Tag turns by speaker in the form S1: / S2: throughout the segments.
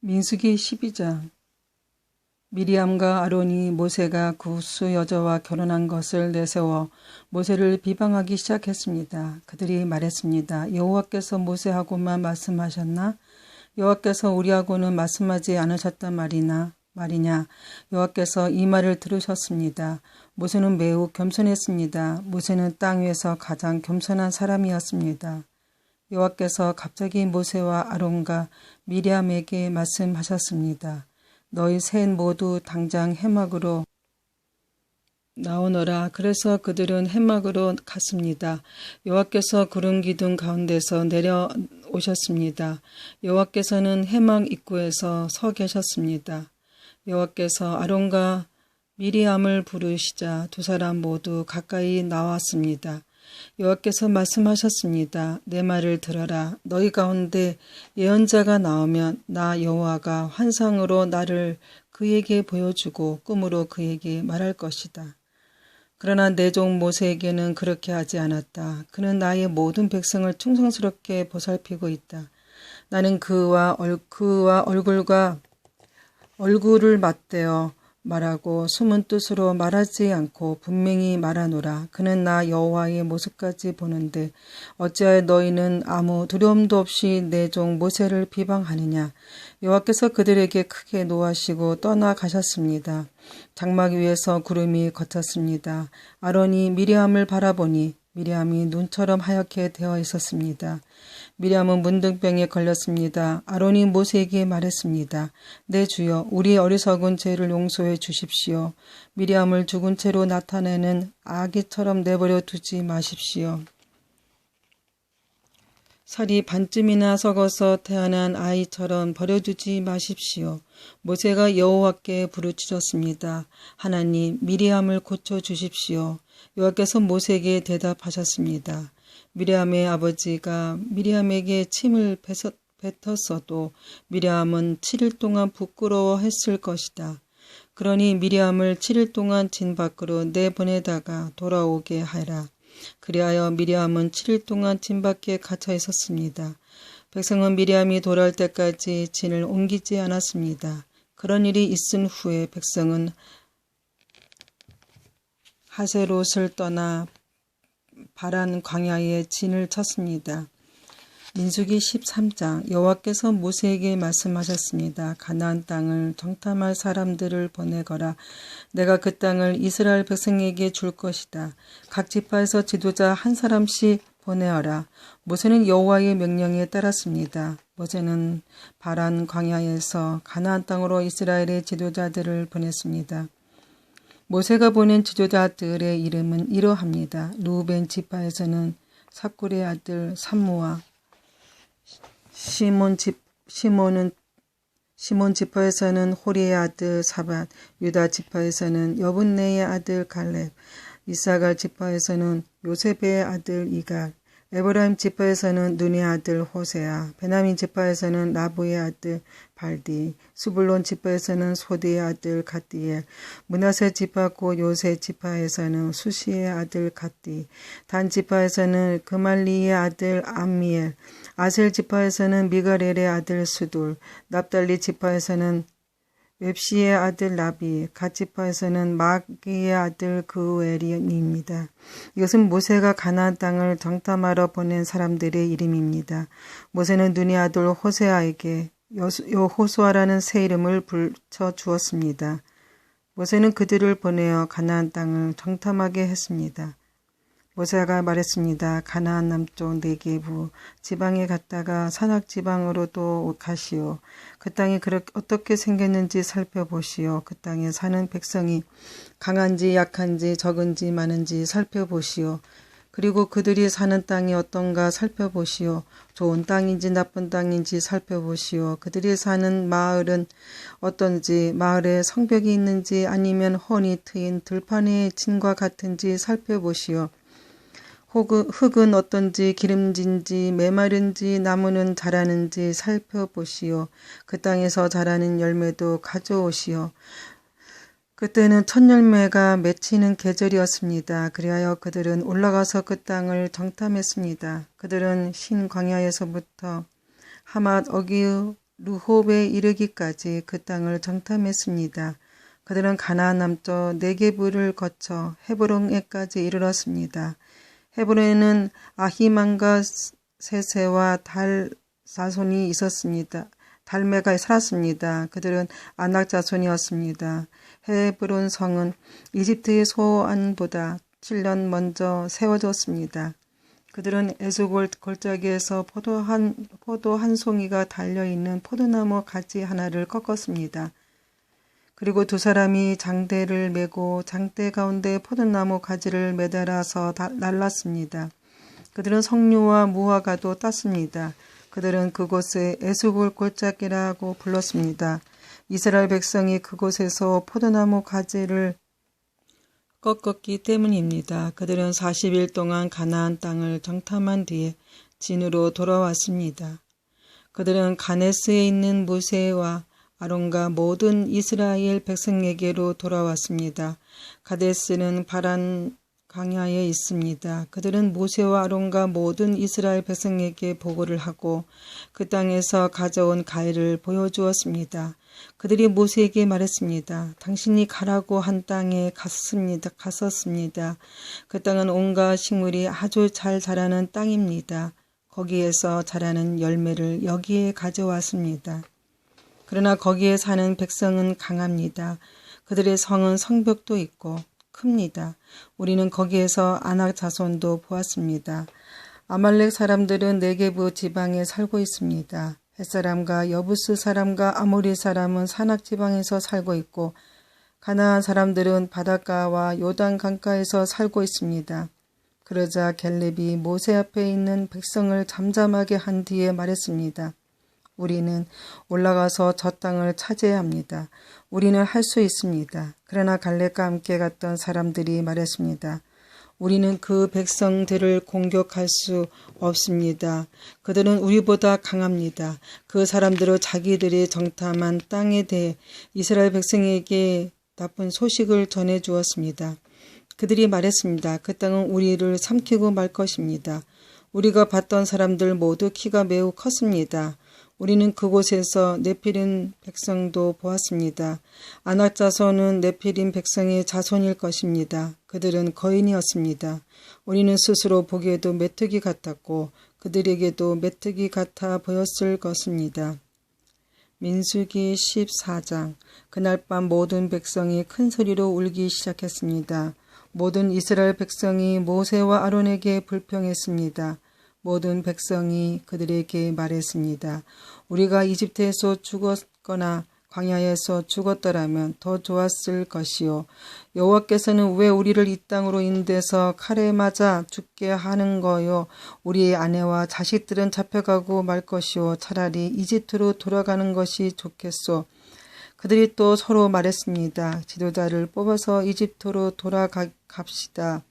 S1: 민수기 12장. 미리암과 아론이 모세가 구스 여자와 결혼한 것을 내세워 모세를 비방하기 시작했습니다. 그들이 말했습니다. 여호와께서 모세하고만 말씀하셨나? 여호와께서 우리하고는 말씀하지 않으셨단 말이냐? 여호와께서 이 말을 들으셨습니다. 모세는 매우 겸손했습니다. 모세는 땅 위에서 가장 겸손한 사람이었습니다. 여호와께서 갑자기 모세와 아론과 미리암에게 말씀하셨습니다. 너희 셋 모두 당장 해막으로 나오너라. 그래서 그들은 해막으로 갔습니다. 여호와께서 구름 기둥 가운데서 내려오셨습니다. 여호와께서는 해막 입구에서 서 계셨습니다. 여호와께서 아론과 미리암을 부르시자 두 사람 모두 가까이 나왔습니다. 여호와께서 말씀하셨습니다. 내 말을 들어라. 너희 가운데 예언자가 나오면 나 여호와가 환상으로 나를 그에게 보여주고 꿈으로 그에게 말할 것이다. 그러나 내 종 모세에게는 그렇게 하지 않았다. 그는 나의 모든 백성을 충성스럽게 보살피고 있다. 나는 그와 얼굴을 맞대어 말하고 숨은 뜻으로 말하지 않고 분명히 말하노라. 그는 나 여호와의 모습까지 보는데 어찌하여 너희는 아무 두려움도 없이 내 종 모세를 비방하느냐. 여호와께서 그들에게 크게 노하시고 떠나가셨습니다. 장막 위에서 구름이 걷혔습니다. 아론이 미리암을 바라보니 미리암이 눈처럼 하얗게 되어 있었습니다. 미리암은 문둥병에 걸렸습니다. 아론이 모세에게 말했습니다. 내 주여, 우리 어리석은 죄를 용서해 주십시오. 미리암을 죽은 채로 나타내는 아기처럼 내버려 두지 마십시오. 살이 반쯤이나 썩어서 태어난 아이처럼 버려두지 마십시오. 모세가 여호와께 부르짖었습니다. 하나님, 미리암을 고쳐주십시오. 여호와께서 모세에게 대답하셨습니다. 미리암의 아버지가 미리암에게 침을 뱉었어도 미리암은 7일 동안 부끄러워했을 것이다. 그러니 미리암을 7일 동안 진 밖으로 내보내다가 돌아오게 하라. 그리하여 미리암은 7일 동안 진 밖에 갇혀 있었습니다. 백성은 미리암이 돌아올 때까지 진을 옮기지 않았습니다. 그런 일이 있은 후에 백성은 하세롯을 떠나 바란 광야에 진을 쳤습니다. 민수기 13장. 여호와께서 모세에게 말씀하셨습니다. 가나안 땅을 정탐할 사람들을 보내거라. 내가 그 땅을 이스라엘 백성에게 줄 것이다. 각 지파에서 지도자 한 사람씩 보내어라. 모세는 여호와의 명령에 따랐습니다. 모세는 바란 광야에서 가나안 땅으로 이스라엘의 지도자들을 보냈습니다. 모세가 보낸 지도자들의 이름은 이러합니다. 루벤 지파에서는 사쿨의 아들 삼무와 시몬 지파에서는 호리의 아들 사밧, 유다 지파에서는 여분네의 아들 갈렙, 이사갈 지파에서는 요셉의 아들 이갈, 에브라임 지파에서는 눈의 아들 호세아, 베냐민 지파에서는 라브의 아들 발디, 수불론 지파에서는 소디의 아들 갓디엘, 므낫세 지파 곧 요셉 지파에서는 수시의 아들 갓디, 단 지파에서는 그말리의 아들 암미엘, 아셀 지파에서는 미가렐의 아들 수둘, 납달리 지파에서는 웹시의 아들 라비, 갓 지파에서는 마기의 아들 그우엘입니다. 이것은 모세가 가나안 땅을 정탐하러 보낸 사람들의 이름입니다. 모세는 눈의 아들 호세아에게 여호수아라는 새 이름을 붙여 주었습니다. 모세는 그들을 보내어 가나안 땅을 정탐하게 했습니다. 모세가 말했습니다. 가나안 남쪽 네게부 지방에 갔다가 산악 지방으로도 가시오. 그 땅이 어떻게 생겼는지 살펴보시오. 그 땅에 사는 백성이 강한지 약한지 적은지 많은지 살펴보시오. 그리고 그들이 사는 땅이 어떤가 살펴보시오. 좋은 땅인지 나쁜 땅인지 살펴보시오. 그들이 사는 마을은 어떤지, 마을에 성벽이 있는지 아니면 훤히 트인 들판의 진과 같은지 살펴보시오. 흙은 어떤지 기름진지 메마른지 나무는 자라는지 살펴보시오. 그 땅에서 자라는 열매도 가져오시오. 그때는 첫 열매가 맺히는 계절이었습니다. 그리하여 그들은 올라가서 그 땅을 정탐했습니다. 그들은 신 광야에서부터 하맛 어기의 르홉에 이르기까지 그 땅을 정탐했습니다. 그들은 가나안 남쪽 네게브를 거쳐 헤브론에까지 이르렀습니다. 헤브론에는 아히만과 세세와 달 자손이 있었습니다. 달메가 살았습니다. 그들은 아낙 자손이었습니다. 헤브론 성은 이집트의 소안보다 7년 먼저 세워졌습니다. 그들은 에스골 골짜기에서 포도 한 송이가 달려있는 포도나무 가지 하나를 꺾었습니다. 그리고 두 사람이 장대를 메고 장대 가운데 포도나무 가지를 매달아서 날랐습니다. 그들은 석류와 무화과도 땄습니다. 그들은 그곳에 에스골 골짜기라고 불렀습니다. 이스라엘 백성이 그곳에서 포도나무 가지를 꺾었기 때문입니다. 그들은 40일 동안 가나안 땅을 정탐한 뒤에 진으로 돌아왔습니다. 그들은 가네스에 있는 모세와 아론과 모든 이스라엘 백성에게로 돌아왔습니다. 가데스는 바란 광야에 있습니다. 그들은 모세와 아론과 모든 이스라엘 백성에게 보고를 하고 그 땅에서 가져온 과일을 보여주었습니다. 그들이 모세에게 말했습니다. 당신이 가라고 한 땅에 갔었습니다. 그 땅은 온갖 식물이 아주 잘 자라는 땅입니다. 거기에서 자라는 열매를 여기에 가져왔습니다. 그러나 거기에 사는 백성은 강합니다. 그들의 성은 성벽도 있고 큽니다. 우리는 거기에서 아낙 자손도 보았습니다. 아말렉 사람들은 네게브 지방에 살고 있습니다. 햇사람과 여부스 사람과 아모리 사람은 산악 지방에서 살고 있고 가나안 사람들은 바닷가와 요단 강가에서 살고 있습니다. 그러자 겔렙이 모세 앞에 있는 백성을 잠잠하게 한 뒤에 말했습니다. 우리는 올라가서 저 땅을 차지해야 합니다. 우리는 할 수 있습니다. 그러나 갈렙과 함께 갔던 사람들이 말했습니다. 우리는 그 백성들을 공격할 수 없습니다. 그들은 우리보다 강합니다. 그 사람들은 자기들이 정탐한 땅에 대해 이스라엘 백성에게 나쁜 소식을 전해 주었습니다. 그들이 말했습니다. 그 땅은 우리를 삼키고 말 것입니다. 우리가 봤던 사람들 모두 키가 매우 컸습니다. 우리는 그곳에서 네피림 백성도 보았습니다. 아낙 자손은 네피림 백성의 자손일 것입니다. 그들은 거인이었습니다. 우리는 스스로 보기에도 메뚜기 같았고 그들에게도 메뚜기 같아 보였을 것입니다. 민수기 14장. 그날 밤 모든 백성이 큰 소리로 울기 시작했습니다. 모든 이스라엘 백성이 모세와 아론에게 불평했습니다. 모든 백성이 그들에게 말했습니다. 우리가 이집트에서 죽었거나 광야에서 죽었더라면 더 좋았을 것이요. 여호와께서는 왜 우리를 이 땅으로 인도해서 칼에 맞아 죽게 하는 거요. 우리의 아내와 자식들은 잡혀가고 말 것이요. 차라리 이집트로 돌아가는 것이 좋겠소. 그들이 또 서로 말했습니다. 지도자를 뽑아서 이집트로 돌아갑시다.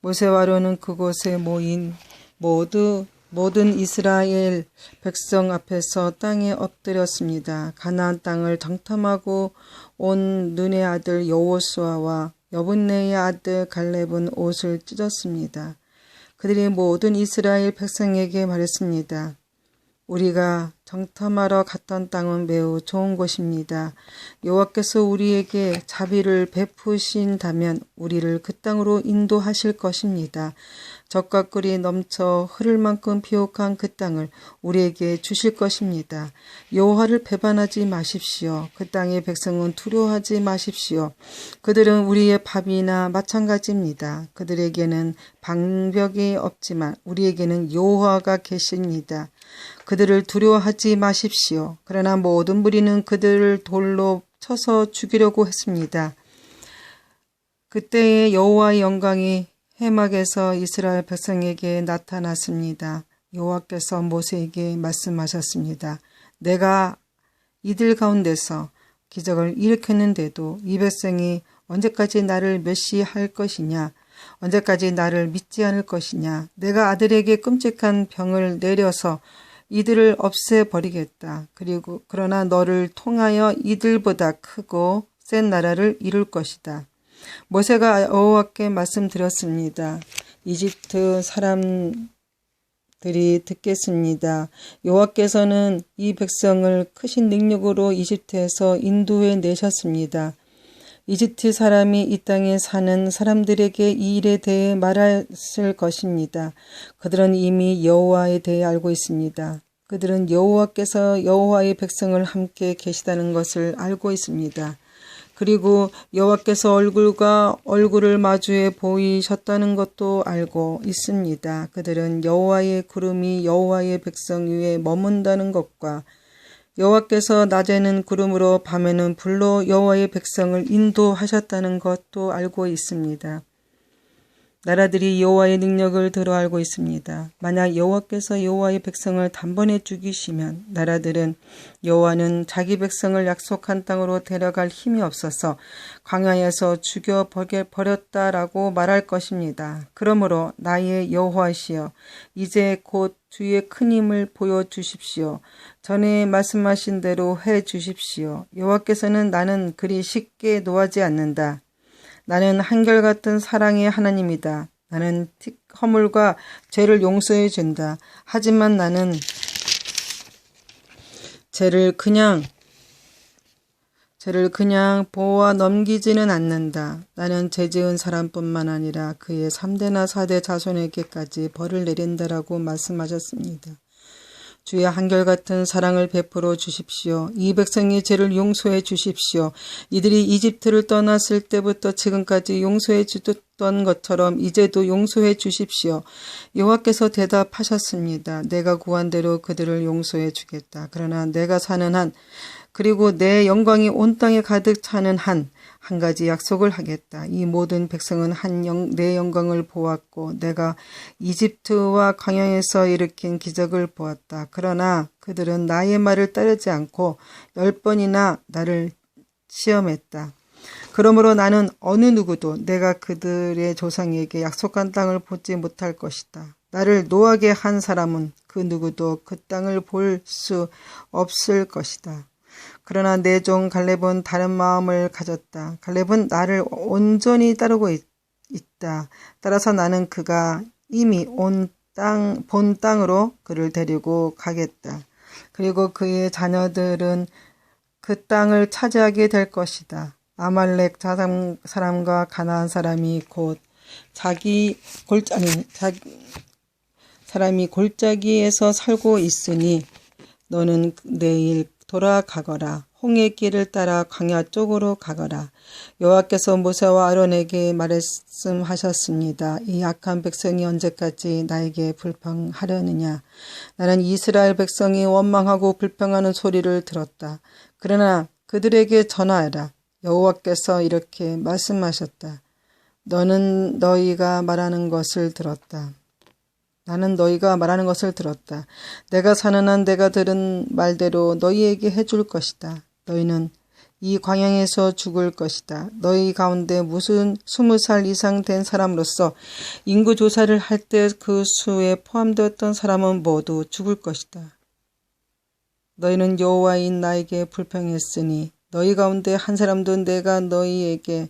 S1: 모세와 아론은 그곳에 모인 모든 이스라엘 백성 앞에서 땅에 엎드렸습니다. 가나안 땅을 정탐하고 온 눈의 아들 여호수아와 여분네의 아들 갈렙은 옷을 찢었습니다. 그들이 모든 이스라엘 백성에게 말했습니다. 우리가 정탐하러 갔던 땅은 매우 좋은 곳입니다. 여호와께서 우리에게 자비를 베푸신다면 우리를 그 땅으로 인도하실 것입니다. 젖과 꿀이 넘쳐 흐를 만큼 비옥한 그 땅을 우리에게 주실 것입니다. 여호와를 배반하지 마십시오. 그 땅의 백성은 두려워하지 마십시오. 그들은 우리의 밥이나 마찬가지입니다. 그들에게는 방벽이 없지만 우리에게는 여호와가 계십니다. 그들을 두려워하지 마십시오. 그러나 모든 무리는 그들을 돌로 쳐서 죽이려고 했습니다. 그때의 여호와의 영광이 해막에서 이스라엘 백성에게 나타났습니다. 여호와께서 모세에게 말씀하셨습니다. 내가 이들 가운데서 기적을 일으켰는데도 이 백성이 언제까지 나를 멸시할 것이냐? 언제까지 나를 믿지 않을 것이냐? 내가 아들에게 끔찍한 병을 내려서 이들을 없애버리겠다. 그러나 너를 통하여 이들보다 크고 센 나라를 이룰 것이다. 모세가 여호와께 말씀드렸습니다. 이집트 사람들이 들이 듣겠습니다. 여호와께서는 이 백성을 크신 능력으로 이집트에서 인도해 내셨습니다. 이집트 사람이 이 땅에 사는 사람들에게 이 일에 대해 말했을 것입니다. 그들은 이미 여호와에 대해 알고 있습니다. 그들은 여호와께서 여호와의 백성을 함께 계시다는 것을 알고 있습니다. 그리고 여호와께서 얼굴과 얼굴을 마주해 보이셨다는 것도 알고 있습니다. 그들은 여호와의 구름이 여호와의 백성 위에 머문다는 것과 여호와께서 낮에는 구름으로 밤에는 불로 여호와의 백성을 인도하셨다는 것도 알고 있습니다. 나라들이 여호와의 능력을 들어 알고 있습니다. 만약 여호와께서 여호와의 백성을 단번에 죽이시면 나라들은 여호와는 자기 백성을 약속한 땅으로 데려갈 힘이 없어서 광야에서 죽여버렸다라고 말할 것입니다. 그러므로 나의 여호와시여 이제 곧 주의 큰 힘을 보여주십시오. 전에 말씀하신 대로 해주십시오. 여호와께서는 나는 그리 쉽게 노하지 않는다. 나는 한결같은 사랑의 하나님이다. 나는 허물과 죄를 용서해 준다. 하지만 나는 죄를 그냥 보아 넘기지는 않는다. 나는 죄 지은 사람뿐만 아니라 그의 3대나 4대 자손에게까지 벌을 내린다라고 말씀하셨습니다. 주의 한결같은 사랑을 베풀어 주십시오. 이 백성의 죄를 용서해 주십시오. 이들이 이집트를 떠났을 때부터 지금까지 용서해 주던 것처럼 이제도 용서해 주십시오. 여호와께서 대답하셨습니다. 내가 구한 대로 그들을 용서해 주겠다. 그러나 내가 사는 한 그리고 내 영광이 온 땅에 가득 차는 한 가지 약속을 하겠다. 이 모든 백성은 내 영광을 보았고 내가 이집트와 광야에서 일으킨 기적을 보았다. 그러나 그들은 나의 말을 따르지 않고 10번이나 나를 시험했다. 그러므로 나는 어느 누구도 내가 그들의 조상에게 약속한 땅을 보지 못할 것이다. 나를 노하게 한 사람은 그 누구도 그 땅을 볼 수 없을 것이다. 그러나 내 종 갈렙은 다른 마음을 가졌다. 갈렙은 나를 온전히 따르고 있다. 따라서 나는 그가 이미 본 땅으로 그를 데리고 가겠다. 그리고 그의 자녀들은 그 땅을 차지하게 될 것이다. 아말렉 사람과 가나안 사람이 곧 사람이 골짜기에서 살고 있으니 너는 내일 돌아가거라. 홍해 길을 따라 광야 쪽으로 가거라. 여호와께서 모세와 아론에게 말씀하셨습니다. 이 악한 백성이 언제까지 나에게 불평하려느냐. 나는 이스라엘 백성이 원망하고 불평하는 소리를 들었다. 그러나 그들에게 전하여라. 여호와께서 이렇게 말씀하셨다. 너는 너희가 말하는 것을 들었다. 나는 너희가 말하는 것을 들었다. 내가 사는 한 내가 들은 말대로 너희에게 해줄 것이다. 너희는 이 광야에서 죽을 것이다. 너희 가운데 무슨 20살 이상 된 사람으로서 인구 조사를 할 때 그 수에 포함되었던 사람은 모두 죽을 것이다. 너희는 여호와인 나에게 불평했으니 너희 가운데 한 사람도 내가 너희에게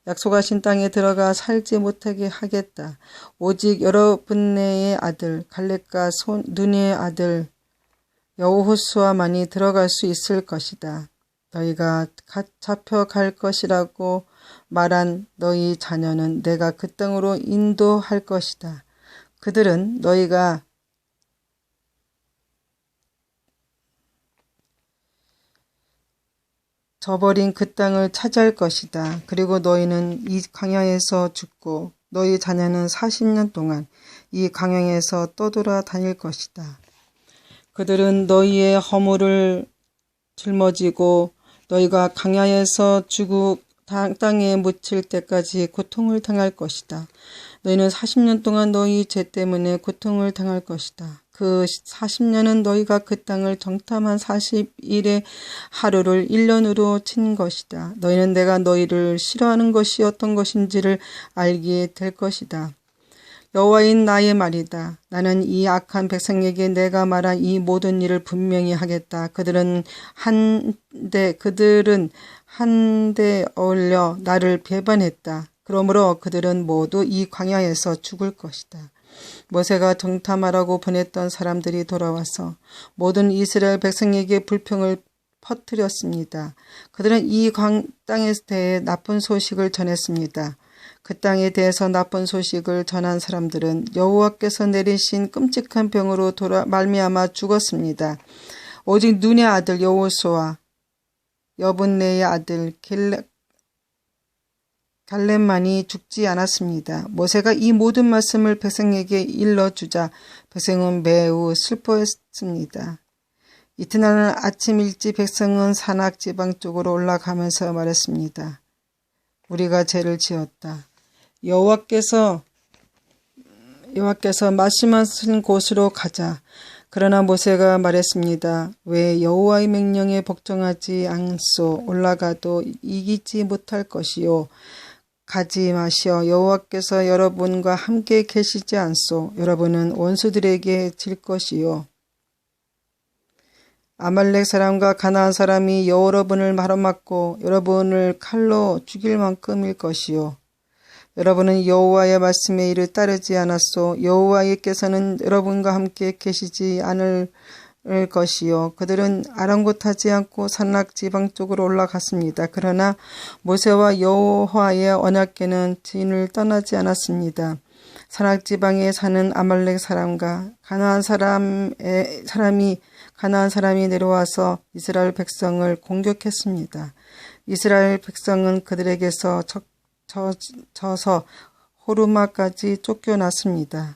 S1: 약속하신 땅에 들어가 살지 못하게 하겠다. 오직 여러분의 아들 갈렙과 눈의 아들 여호수아만이 들어갈 수 있을 것이다. 너희가 잡혀갈 것이라고 말한 너희 자녀는 내가 그 땅으로 인도할 것이다. 그들은 너희가 저버린 그 땅을 차지할 것이다. 그리고 너희는 이 광야에서 죽고 너희 자녀는 40년 동안 이 광야에서 떠돌아 다닐 것이다. 그들은 너희의 허물을 짊어지고 너희가 광야에서 죽고 땅에 묻힐 때까지 고통을 당할 것이다. 너희는 40년 동안 너희 죄 때문에 고통을 당할 것이다. 그 40년은 너희가 그 땅을 정탐한 40일의 하루를 1년으로 친 것이다. 너희는 내가 너희를 싫어하는 것이 어떤 것인지를 알게 될 것이다. 여호와인 나의 말이다. 나는 이 악한 백성에게 내가 말한 이 모든 일을 분명히 하겠다. 그들은 한데 어울려 나를 배반했다. 그러므로 그들은 모두 이 광야에서 죽을 것이다. 모세가 정탐하라고 보냈던 사람들이 돌아와서 모든 이스라엘 백성에게 불평을 퍼뜨렸습니다. 그들은 이 땅에 대해 나쁜 소식을 전했습니다. 그 땅에 대해서 나쁜 소식을 전한 사람들은 여호와께서 내리신 끔찍한 병으로 말미암아 죽었습니다. 오직 눈의 아들 여호수아, 여분네의 아들 갈렙만이 죽지 않았습니다. 모세가 이 모든 말씀을 백성에게 일러주자 백성은 매우 슬퍼했습니다. 이튿날 아침 일찍 백성은 산악 지방 쪽으로 올라가면서 말했습니다. 우리가 죄를 지었다. 여호와께서 말씀하신 곳으로 가자. 그러나 모세가 말했습니다. 왜 여호와의 명령에 복종하지 않소? 올라가도 이기지 못할 것이요. 가지 마시오. 여호와께서 여러분과 함께 계시지 않소. 여러분은 원수들에게 질 것이요. 아말렉 사람과 가나안 사람이 여러분을 마로맞고 여러분을 칼로 죽일 만큼일 것이요. 여러분은 여호와의 말씀에 이를 따르지 않았소. 여호와께서는 여러분과 함께 계시지 않을 것이요. 그들은 아랑곳하지 않고 산악 지방 쪽으로 올라갔습니다. 그러나 모세와 여호와의 언약궤는 진을 떠나지 않았습니다. 산악 지방에 사는 아말렉 사람과 가나안 사람이 내려와서 이스라엘 백성을 공격했습니다. 이스라엘 백성은 그들에게서 져서 호르마까지 쫓겨났습니다.